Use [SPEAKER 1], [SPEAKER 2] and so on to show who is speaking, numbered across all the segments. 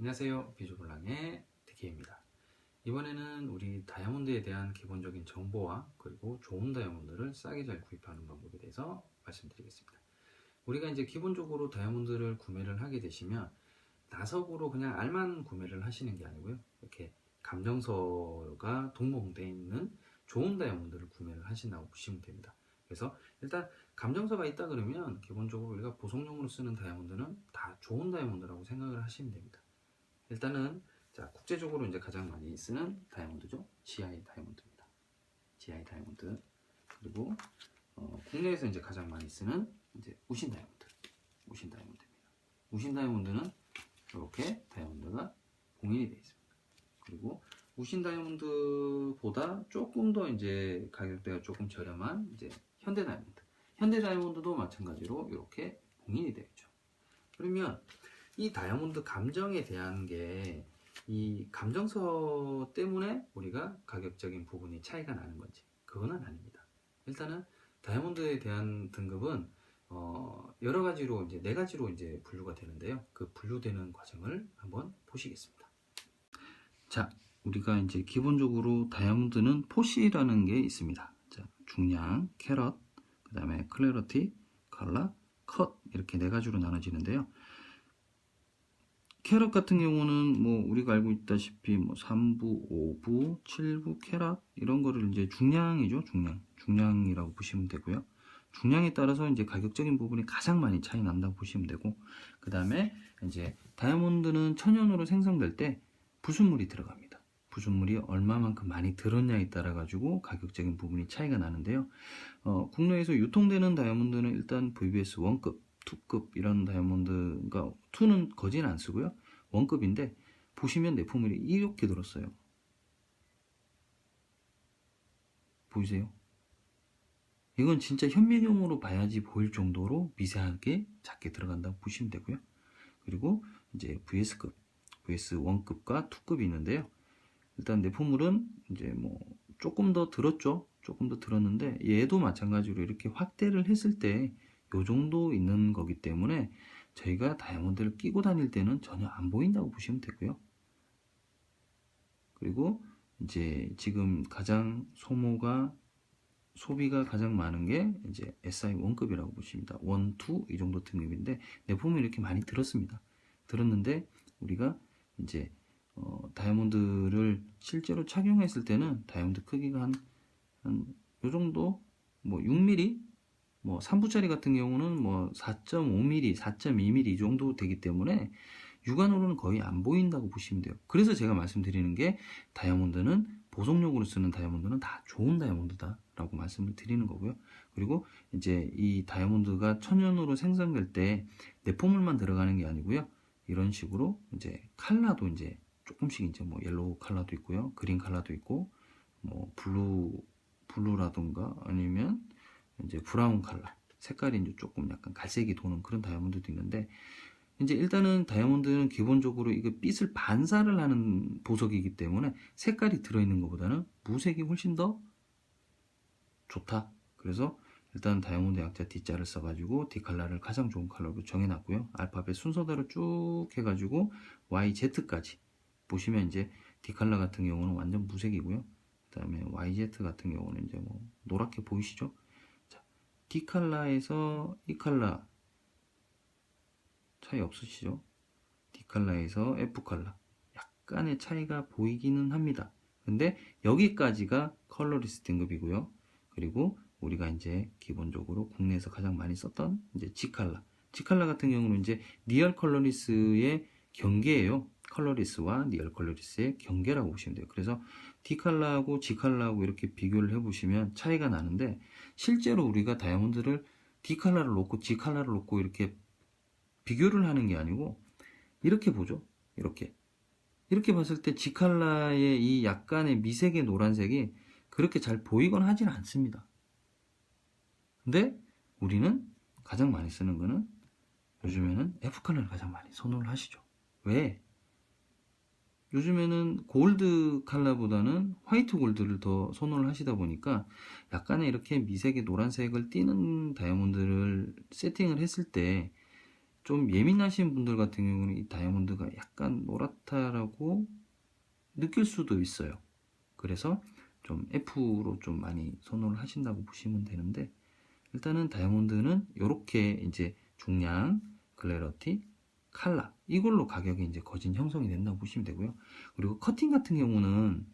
[SPEAKER 1] 안녕하세요, 비주블랑의 DK입니다. 이번에는 우리 다이아몬드에 대한 기본적인 정보와 그리고 좋은 다이아몬드를 싸게 잘 구입하는 방법에 대해서 말씀드리겠습니다. 우리가 이제 기본적으로 다이아몬드를 구매를 하게 되시면 나석으로 그냥 알만 구매를 하시는 게 아니고요, 이렇게 감정서가 동봉되어 있는 좋은 다이아몬드를 구매를 하신다고 보시면 됩니다. 그래서 일단 감정서가 있다 그러면 기본적으로 우리가 보석용으로 쓰는 다이아몬드는 다 좋은 다이아몬드라고 생각을 하시면 됩니다. 일단은 자, 국제적으로 이제 가장 많이 쓰는 다이아몬드죠. GI 다이아몬드입니다. GI 다이아몬드. 그리고 국내에서 이제 가장 많이 쓰는 이제 우신 다이아몬드. 우신 다이아몬드입니다. 우신 다이아몬드는 이렇게 다이아몬드가 봉인이 되어 있습니다. 그리고 우신 다이아몬드보다 조금 더 이제 가격대가 조금 저렴한 이제 현대 다이아몬드. 현대 다이아몬드도 마찬가지로 이렇게 봉인이 되어 있죠. 그러면 이 다이아몬드 감정에 대한 게 이 감정서 때문에 우리가 가격적인 부분이 차이가 나는 건지, 그거는 아닙니다. 일단은 다이아몬드에 대한 등급은 여러 가지로 이제 네 가지로 이제 분류가 되는데요. 그 분류되는 과정을 한번 보시겠습니다. 자, 우리가 이제 기본적으로 다이아몬드는 포시라는 게 있습니다. 자, 중량, 캐럿, 그 다음에 클래리티, 컬러, 컷, 이렇게 네 가지로 나눠지는데요. 캐럿 같은 경우는 뭐 우리가 알고 있다시피 뭐 3부, 5부, 7부 캐럿 이런 거를 이제 중량이죠. 중량이라고 보시면 되고요. 중량에 따라서 이제 가격적인 부분이 가장 많이 차이 난다고 보시면 되고, 그 다음에 이제 다이아몬드는 천연으로 생성될 때 부순물이 들어갑니다. 부순물이 얼마만큼 많이 들었냐에 따라 가지고 가격적인 부분이 차이가 나는데요. 국내에서 유통되는 다이아몬드는 일단 VBS 1급, 2급 이런 다이아몬드, 그러니까 2는 거진 안 쓰고요. 1급인데 보시면 내포물이 이렇게 들었어요. 보이세요? 이건 진짜 현미경으로 봐야지 보일 정도로 미세하게 작게 들어간다고 보시면 되고요. 그리고 이제 VS급, VS 1급과 2급이 있는데요. 일단 내포물은 이제 뭐 조금 더 들었죠. 조금 더 들었는데 얘도 마찬가지로 이렇게 확대를 했을 때 요 정도 있는 거기 때문에 저희가 다이아몬드를 끼고 다닐 때는 전혀 안 보인다고 보시면 되고요. 그리고 이제 지금 가장 소비가 가장 많은 게 이제 SI 1급이라고 보십니다. 1, 2 이 정도 등급인데 내포물이 이렇게 많이 들었습니다. 들었는데 우리가 이제 다이아몬드를 실제로 착용했을 때는 다이아몬드 크기가 한 요 정도, 뭐 6mm, 뭐 3부짜리 같은 경우는 뭐 4.5mm, 4.2mm 이 정도 되기 때문에 육안으로는 거의 안 보인다고 보시면 돼요. 그래서 제가 말씀드리는 게 다이아몬드는 보석용으로 쓰는 다이아몬드는 다 좋은 다이아몬드다 라고 말씀을 드리는 거고요. 그리고 이제 이 다이아몬드가 천연으로 생성될 때 내포물만 들어가는 게 아니고요. 이런 식으로 이제 컬러도 이제 조금씩 이제 뭐 옐로우 컬러도 있고요. 그린 컬러도 있고 뭐 블루라든가 아니면 이제 브라운 컬러 색깔이 이제 조금 약간 갈색이 도는 그런 다이아몬드도 있는데, 이제 일단은 다이아몬드는 기본적으로 이거 빛을 반사를 하는 보석이기 때문에 색깔이 들어있는 것보다는 무색이 훨씬 더 좋다. 그래서 일단 다이아몬드 약자 D자를 써가지고 D 컬러를 가장 좋은 컬러로 정해놨고요. 알파벳 순서대로 쭉 해가지고 YZ까지 보시면 이제 D 컬러 같은 경우는 완전 무색이고요. 그 다음에 YZ 같은 경우는 이제 뭐 노랗게 보이시죠? D 컬러에서 E 컬러 차이 없으시죠? D 컬러에서 F 컬러 약간의 차이가 보이기는 합니다. 근데 여기까지가 컬러리스 등급이고요. 그리고 우리가 이제 기본적으로 국내에서 가장 많이 썼던 이제 G 컬러 같은 경우는 이제 니얼 컬러리스의 경계예요. 컬러리스와 니얼 컬러리스의 경계라고 보시면 돼요. 그래서 D 컬러하고 G 컬러하고 이렇게 비교를 해보시면 차이가 나는데, 실제로 우리가 다이아몬드를 D 컬러를 놓고 G 컬러를 놓고 이렇게 비교를 하는 게 아니고 이렇게 보죠. 이렇게 봤을 때 G 컬러의 이 약간의 미색의 노란색이 그렇게 잘 보이거나 하지는 않습니다. 근데 우리는 가장 많이 쓰는 거는 요즘에는 F 컬러를 가장 많이 선호를 하시죠. 왜? 요즘에는 골드 컬러보다는 화이트 골드를 더 선호를 하시다 보니까 약간의 이렇게 미색의 노란색을 띠는 다이아몬드를 세팅을 했을 때 좀 예민하신 분들 같은 경우는 이 다이아몬드가 약간 노랗다라고 느낄 수도 있어요. 그래서 좀 F로 좀 많이 선호를 하신다고 보시면 되는데, 일단은 다이아몬드는 이렇게 이제 중량, 클래러티, 칼라 이걸로 가격이 이제 거진 형성이 된다고 보시면 되고요. 그리고 커팅 같은 경우는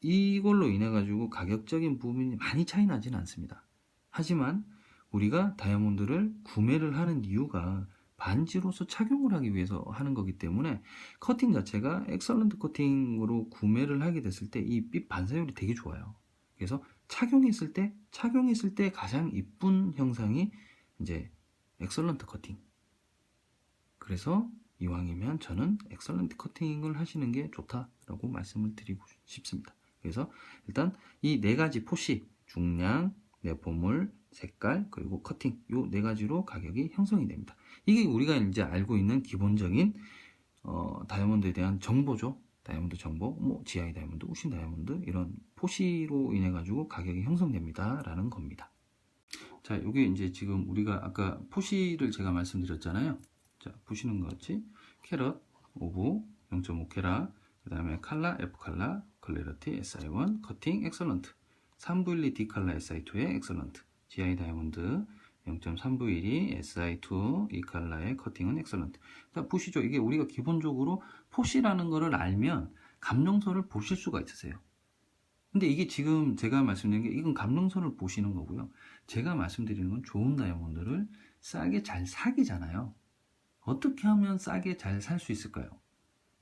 [SPEAKER 1] 이걸로 인해 가지고 가격적인 부분이 많이 차이 나지는 않습니다. 하지만 우리가 다이아몬드를 구매를 하는 이유가 반지로서 착용을 하기 위해서 하는 거기 때문에 커팅 자체가 엑설런트 커팅으로 구매를 하게 됐을 때 이 빛 반사율이 되게 좋아요. 그래서 착용했을 때 가장 이쁜 형상이 이제 엑설런트 커팅. 그래서 이왕이면 저는 엑설런트 커팅을 하시는 게 좋다라고 말씀을 드리고 싶습니다. 그래서 일단 이 네 가지 포시, 중량, 내포물, 색깔, 그리고 커팅, 요 네 가지로 가격이 형성이 됩니다. 이게 우리가 이제 알고 있는 기본적인 다이아몬드에 대한 정보죠. 다이아몬드 정보, 뭐 GI 다이아몬드, 우신 다이아몬드 이런 포시로 인해 가지고 가격이 형성됩니다 라는 겁니다. 자, 요게 이제 지금 우리가 아까 포시를 제가 말씀드렸잖아요. 자, 보시는 것 같이 캐럿, 오브, 0.5 캐럿, 그 다음에 칼라, F 칼라, 클래러티, SI1, 커팅, 엑설런트, 3분의 1 D 칼라 SI2의 엑설런트, GI 다이아몬드 0.3분의 1이 SI2 이 칼라의 커팅은 엑설런트. 자, 보시죠. 이게 우리가 기본적으로 포시라는 거를 알면 감룡선을 보실 수가 있으세요. 근데 이게 지금 제가 말씀드린 게 이건 감룡선을 보시는 거고요. 제가 말씀드리는 건 좋은 다이아몬드를 싸게 잘 사기잖아요. 어떻게 하면 싸게 잘 살 수 있을까요?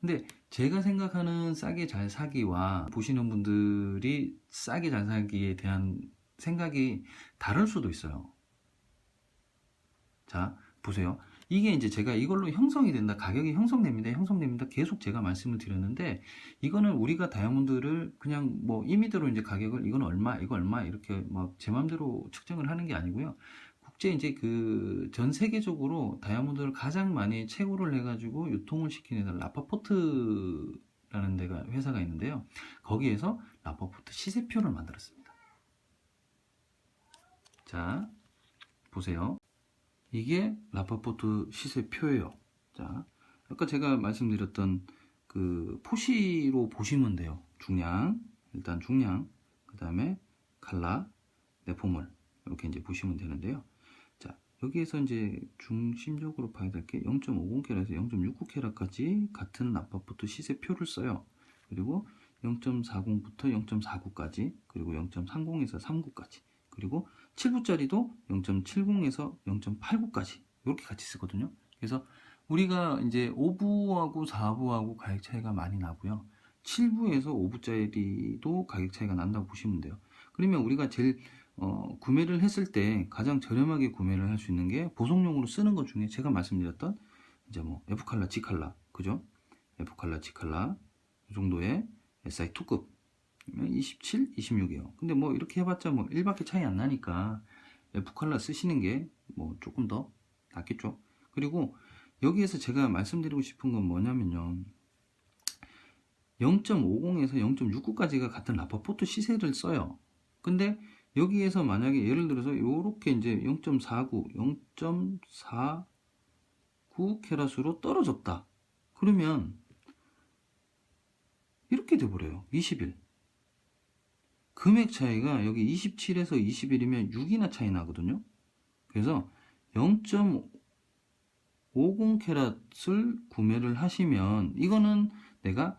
[SPEAKER 1] 근데 제가 생각하는 싸게 잘 사기와 보시는 분들이 싸게 잘 사기에 대한 생각이 다를 수도 있어요. 자, 보세요. 이게 이제 제가 이걸로 형성이 된다, 가격이 형성됩니다. 계속 제가 말씀을 드렸는데, 이거는 우리가 다이아몬드를 그냥 뭐 임의대로 이제 가격을 이건 얼마, 이거 얼마 이렇게 막 제 마음대로 측정을 하는 게 아니고요. 국제 이제 그 전 세계적으로 다이아몬드를 가장 많이 채굴을 해가지고 유통을 시키는 라파포트라는 데가 회사가 있는데요. 거기에서 라파포트 시세표를 만들었습니다. 자, 보세요. 이게 라파포트 시세표예요. 자, 아까 제가 말씀드렸던 그 포시로 보시면 돼요. 중량, 일단 중량, 그 다음에 칼라, 내포물 이렇게 이제 보시면 되는데요. 자, 여기에서 이제 중심적으로 봐야 될 게 0.50캐럿에서 0.69캐럿까지 같은 라파포트 시세표를 써요. 그리고 0.40부터 0.49까지, 그리고 0.30에서 39까지, 그리고 7부짜리도 0.70에서 0.89까지 이렇게 같이 쓰거든요. 그래서 우리가 이제 5부하고 4부하고 가격 차이가 많이 나고요. 7부에서 5부짜리도 가격 차이가 난다고 보시면 돼요. 그러면 우리가 제일 구매를 했을 때 가장 저렴하게 구매를 할 수 있는 게 보석용으로 쓰는 것 중에 제가 말씀드렸던 이제 뭐 F칼라, G칼라, 그죠? F칼라, G칼라 이 정도의 SI2급 27, 26이에요. 근데 뭐 이렇게 해봤자 뭐 1밖에 차이 안 나니까 F칼라 쓰시는 게 뭐 조금 더 낫겠죠. 그리고 여기에서 제가 말씀드리고 싶은 건 뭐냐면요. 0.50에서 0.69까지가 같은 라파포트 시세를 써요. 근데 여기에서 만약에 예를 들어서 요렇게 이제 0.49, 0.49 캐럿으로 떨어졌다. 그러면 이렇게 돼버려요. 20일. 금액 차이가 여기 27에서 21이면 6이나 차이 나거든요. 그래서 0.50캐럿을 구매를 하시면 이거는 내가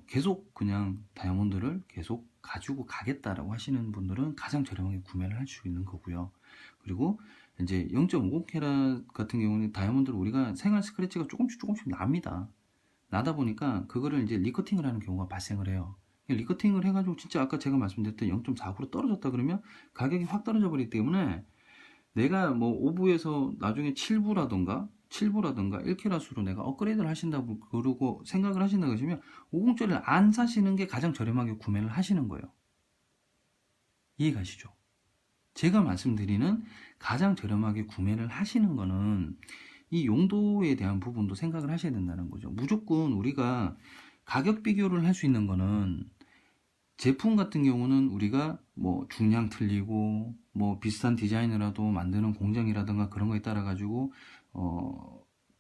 [SPEAKER 1] 계속 그냥 다이아몬드를 계속 가지고 가겠다라고 하시는 분들은 가장 저렴하게 구매를 할 수 있는 거고요. 그리고 이제 0.50캐럿 같은 경우는 다이아몬드를 우리가 생활 스크래치가 조금씩 납니다. 나다 보니까 그거를 이제 리커팅을 하는 경우가 발생을 해요. 리커팅을 해가지고 진짜 아까 제가 말씀드렸던 0.49로 떨어졌다 그러면 가격이 확 떨어져 버리기 때문에 내가 뭐 5부에서 나중에 7부라던가 1캐럿으로 내가 업그레이드를 하신다고 그러고 생각을 하신다고 하시면 50짜리를 안 사시는 게 가장 저렴하게 구매를 하시는 거예요. 이해가시죠? 제가 말씀드리는 가장 저렴하게 구매를 하시는 거는 이 용도에 대한 부분도 생각을 하셔야 된다는 거죠. 무조건 우리가 가격 비교를 할 수 있는 거는 제품 같은 경우는 우리가 뭐 중량 틀리고 뭐 비슷한 디자인이라도 만드는 공정이라든가 그런 거에 따라 가지고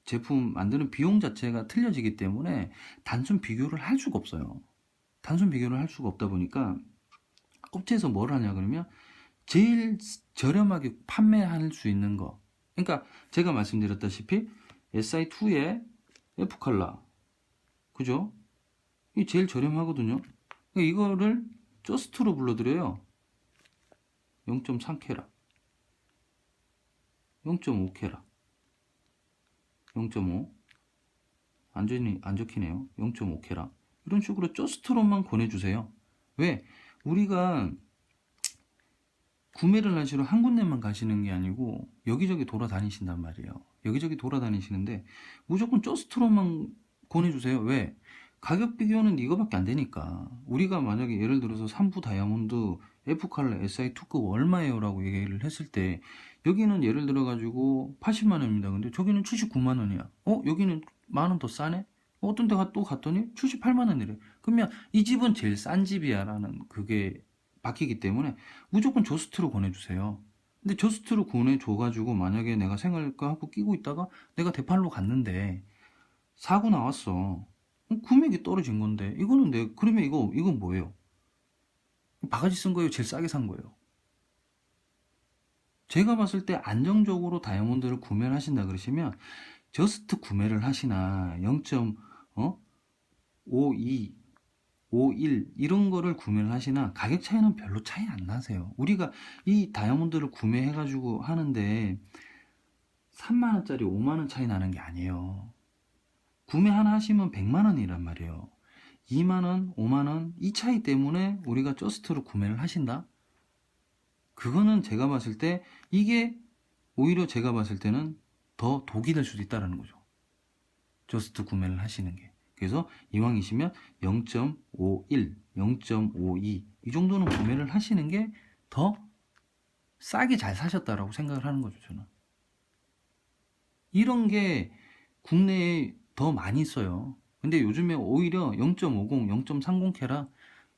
[SPEAKER 1] 제품 만드는 비용 자체가 틀려지기 때문에 단순 비교를 할 수가 없어요. 단순 비교를 할 수가 없다 보니까 업체에서 뭘 하냐 그러면 제일 저렴하게 판매할 수 있는 거. 그러니까 제가 말씀드렸다시피 SI2의 F칼라, 그죠? 이게 제일 저렴하거든요. 그러니까 이거를 저스트로 불러드려요. 0.3캐라, 0.5캐라, 0.5, 안 적히네요. 0.5캐라. 이런 식으로 저스트로만 권해주세요. 왜? 우리가 구매를 하시러 한 군데만 가시는 게 아니고 여기저기 돌아다니신단 말이에요. 여기저기 돌아다니시는데 무조건 저스트로만 권해주세요. 왜? 가격 비교는 이거밖에 안 되니까. 우리가 만약에 예를 들어서 3부 다이아몬드 F칼라 SI2급 얼마예요? 라고 얘기를 했을 때 여기는 예를 들어 가지고 80만 원입니다. 근데 저기는 79만 원이야. 여기는 만 원 더 싸네? 어떤 데가 또 갔더니 78만 원이래. 그러면 이 집은 제일 싼 집이야 라는 그게 바뀌기 때문에 무조건 저스트로 권해주세요. 근데 저스트로 권해줘가지고 만약에 내가 생활과 하고 끼고 있다가 내가 대팔로 갔는데 사고 나왔어. 금액이 떨어진 건데 이거는 그러면 이건 뭐예요? 바가지 쓴 거예요? 제일 싸게 산 거예요? 제가 봤을 때 안정적으로 다이아몬드를 구매를 하신다 그러시면 저스트 구매를 하시나 0.52 51 이런 거를 구매를 하시나 가격 차이는 별로 차이 안 나세요. 우리가 이 다이아몬드를 구매해 가지고 하는데 3만 원짜리 5만 원 차이 나는 게 아니에요. 구매 하나 하시면 100만 원이란 말이에요. 2만 원, 5만 원 이 차이 때문에 우리가 저스트로 구매를 하신다? 그거는 제가 봤을 때 이게 오히려 제가 봤을 때는 더 독이 될 수도 있다는 거죠. 저스트 구매를 하시는 게. 그래서 이왕이시면 0.51, 0.52 이 정도는 구매를 하시는 게 더 싸게 잘 사셨다라고 생각을 하는 거죠, 저는. 이런 게 국내에 더 많이 써요. 근데 요즘에 오히려 0.50, 0.30캐라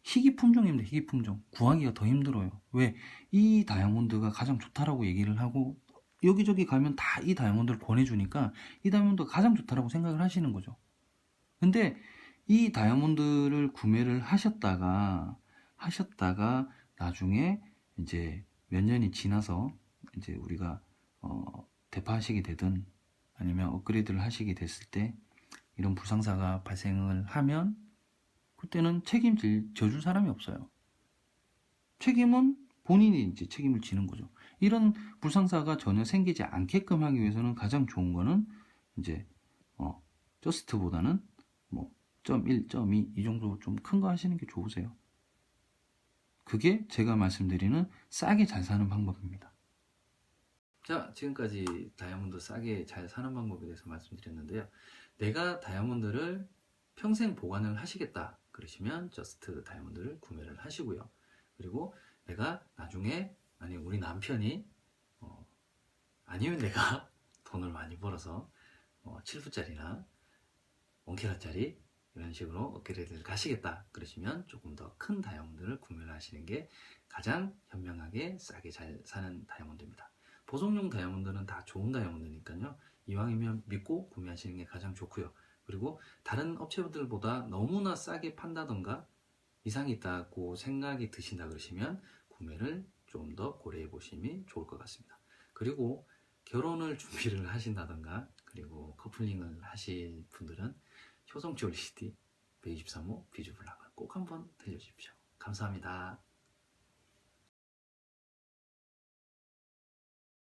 [SPEAKER 1] 희귀 품종입니다. 희귀 품종. 구하기가 더 힘들어요. 왜? 이 다이아몬드가 가장 좋다라고 얘기를 하고 여기저기 가면 다 이 다이아몬드를 권해주니까 이 다이아몬드가 가장 좋다라고 생각을 하시는 거죠. 근데 이 다이아몬드를 구매를 하셨다가 나중에 이제 몇 년이 지나서 이제 우리가 대파하시게 되든 아니면 업그레이드를 하시게 됐을 때 이런 불상사가 발생을 하면 그때는 져줄 사람이 없어요. 책임은 본인이 이제 책임을 지는 거죠. 이런 불상사가 전혀 생기지 않게끔 하기 위해서는 가장 좋은 거는 이제 저스트보다는 뭐 0.1, 0.2 이 정도 좀 큰 거 하시는 게 좋으세요. 그게 제가 말씀드리는 싸게 잘 사는 방법입니다. 자, 지금까지 다이아몬드 싸게 잘 사는 방법에 대해서 말씀드렸는데요. 내가 다이아몬드를 평생 보관을 하시겠다 그러시면 저스트 다이아몬드를 구매를 하시고요. 그리고 내가 나중에 만약 우리 남편이 아니면 내가 돈을 많이 벌어서 7부짜리나 1캐럿짜리 이런 식으로 업그레이드를 가시겠다 그러시면 조금 더 큰 다이아몬드를 구매를 하시는 게 가장 현명하게 싸게 잘 사는 다이아몬드입니다. 보석용 다이아몬드는 다 좋은 다이아몬드니까요. 이왕이면 믿고 구매하시는 게 가장 좋고요. 그리고 다른 업체들보다 너무나 싸게 판다던가 이상이 있다고 생각이 드신다 그러시면 구매를 좀 더 고려해 보심이 좋을 것 같습니다. 그리고 결혼을 준비를 하신다던가 그리고 커플링을 하실 분들은 효성치 올리시티 123호 비주블락을 꼭 한번 들려주십시오. 감사합니다.